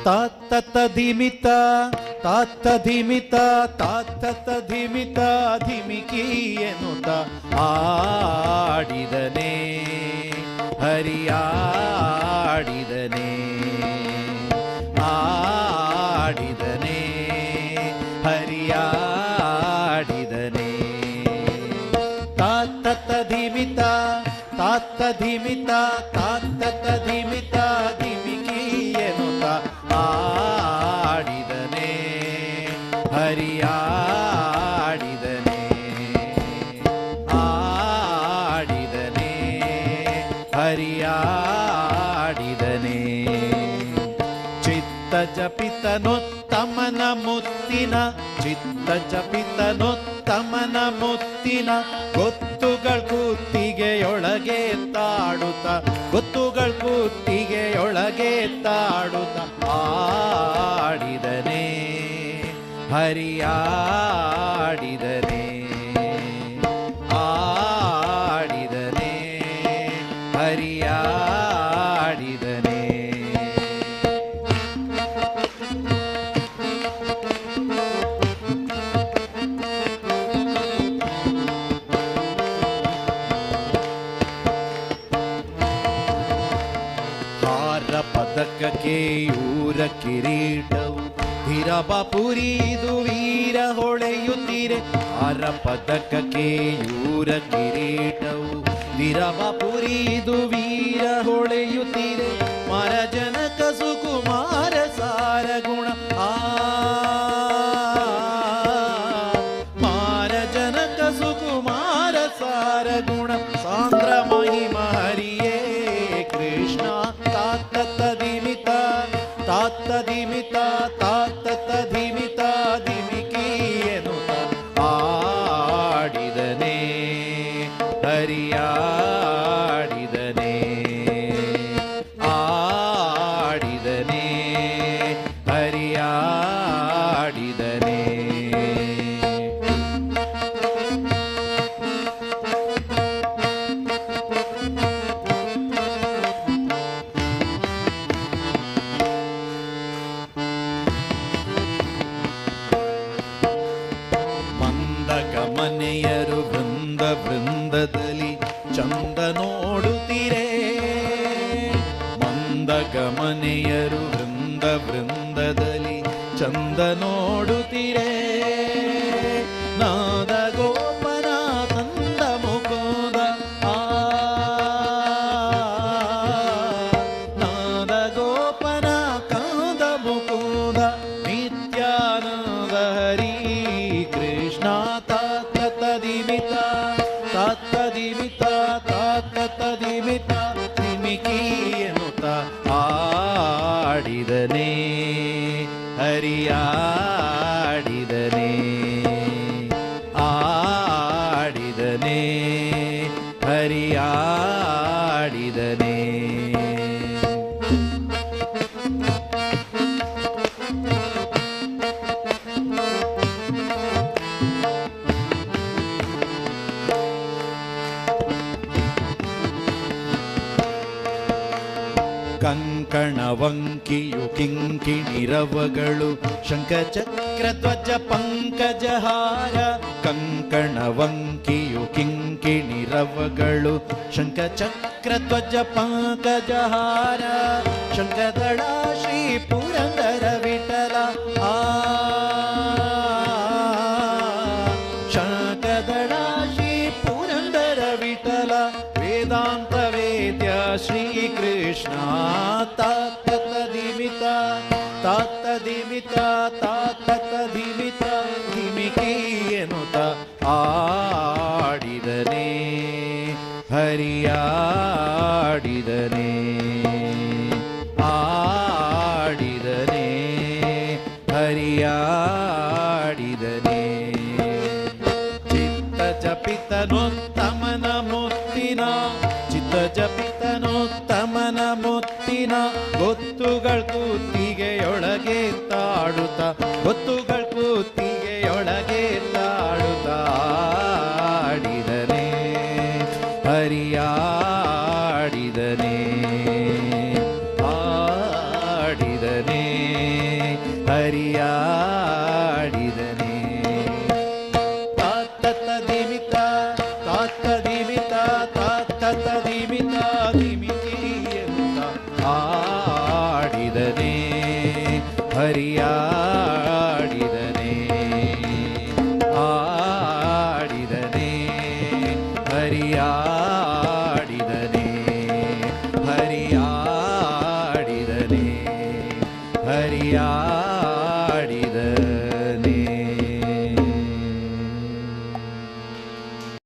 ತಾತ್ತ ಧಿಮಿತ ತಾತ್ತ ಧಿಮಿತ ತಾತ್ತ ಧಿಮಿತ ಧಿಮಿಕಿ ಎನ್ನುತ್ತ ಆಡಿದನೆ ಹರಿಯಾಡಿದನೆ ಆಡಿದನೆ ಹರಿಯಾಡಿದನೆ ತಾತ್ತ ಧಿಮಿತ ತಾತ್ತ ಧಿಮಿತ ತಾತ್ತ ಧಿಮಿತ ಧಿಮಿಕಿ ಎನ್ನುತ್ತ ಆಡಿದನೆ ಹರಿಯಾಡಿದನೆ ಆಡಿದನೆ ಹರಿಯಾಡಿದನೆ ಚಿತ್ತ ಜಪಿತನೊತ್ತಮನ ಮುತ್ತಿನ ಚಿತ್ತ ಜಪಿತನೊತ್ತಮನ ಮುತ್ತಿನ ಗೊತ್ತುಗಳ ಕೂತಿಗೆಯೊಳಗೆ ತಾಡುತ್ತ ಗೊತ್ತುಗಳ ಕೂತಿಗೆಯೊಳಗೆ ತಾಡುತ್ತ ಆಡಿದನೆ ಹರಿಯಾಡಿದನೆ ಆಡಿದನೆ ಹರಿಯಾಡಿದನೆ ಪದಕಕ್ಕೆ ಯೂರ ಕಿರೀಟವು ಧಿರಬಪುರಿದು ವೀರ ಹೊಳೆಯುತ್ತೀರೆ ಆರ ಪದಕಕ್ಕೆ ಯೂರ ಕಿರೀಟವು ಧಿರಬಪುರಿದು ವೀರ ಹೊಳೆಯುತ್ತೀರೆ ಮರಜನಕ ಸುಕುಮಾರ ಸಾರ ಗುಣ ಮಾರಜನಕ ಸುಕುಮಾರ ಸಾರ ಗುಣ ಸಾಂದ್ರ ಮಹಿಮ ಹರಿಯೇ ಕೃಷ್ಣ ತಾತ್ತ ಧಿಮಿತ ತಾತ್ತ ಧಿಮಿತ ತಾತ್ತ ಧಿಮಿತ ಧಿಮಿಕಿ ಎನ್ನುತ್ತ ಆಡಿದನೆ ಹರಿಯಾಡಿದನೆ ಆಡಿದನೆ ಹರಿಯಾಡಿದನೆ ಮನೆಯರು ವೃಂದ ವೃಂದದಲ್ಲಿ ಚಂದ ನೋಡುತ್ತೀರೆ ಮಂದಗಮನೆಯರು ವೃಂದ ವೃಂದದಲ್ಲಿ ಚಂದ ನೋಡುತ್ತೀರೆ ನಾದ ಗೋಪನ ತಂದ ಮುಕೋದ ನಾದ ಗೋಪನ ಕಾದ ಮುಕೋದ ನಿತ್ಯಾನಂದ ಹರಿ ಕೃಷ್ಣ ತಾತ್ತ ಧಿಮಿತ ತಾತ್ತ ಧಿಮಿತ ಧಿಮಿಕಿ ಎನ್ನುತ್ತ ಆಡಿದನೆ ಹರಿಯಾಡಿದನೆ ಆಡಿದನೆ ಹರಿಯಾಡಿದನೆ ಕಂಕಣವಂಕಿಯು ಕಿಂಕಿಣಿರವಗಳು ಶಂಖಚಕ್ರ ಧ್ವಜ ಪಂಕಜಹಾರ ಕಂಕಣವಂಕಿಯು ಕಿಂಕಿಣಿರವಗಳು ಶಂಖಚಕ್ರ ಧ್ವಜ ಪಂಕಜಹಾರ ಶಂಖದಳ ಶ್ರೀ ಪುರಂದರ ವಿಠಲ ಶಂಖದಳ ಶ್ರೀ ಪುರಂದರ ವಿಠಲ ವೇದಾಂತ ವೇದ್ಯ ಶ್ರೀ ಕೃಷ್ಣ ತಾತ್ತ ಧಿಮಿತ ತಾತ್ತ ಧಿಮಿತ ಧಿಮಿಕಿ ಎನ್ನುತ್ತ ಆಡಿದನೆ ಹರಿಯಾಡಿದನೆ ಆಡಿದನೆ ಹರಿಯಾಡಿದನೆ ಚಿತ್ತ ಜಪಿತನೋತ್ತಮನ ಮುತ್ತಿನ ಚಿತ್ತ ಜಪಿತನೋತ್ತಮನ ಮುತ್ತಿನ ಗೊತ್ತುಗಳ ಕೂತಿಗೆಯೊಳಗೆ ತಾಡುತ್ತ ಗೊತ್ತುಗಳ ಕೂತಿಗೆಯೊಳಗೆ ತಾಡುತ್ತ ಆಡಿದನೆ ಹರಿಯಾಡಿದನೆ ಆಡಿದನೆ ಹರಿಯಾಡಿದನೆ. ತಾತ ದಿಮಿತ ತಾತ ದಿಮಿತ ತಾತ ದಿಮಿತ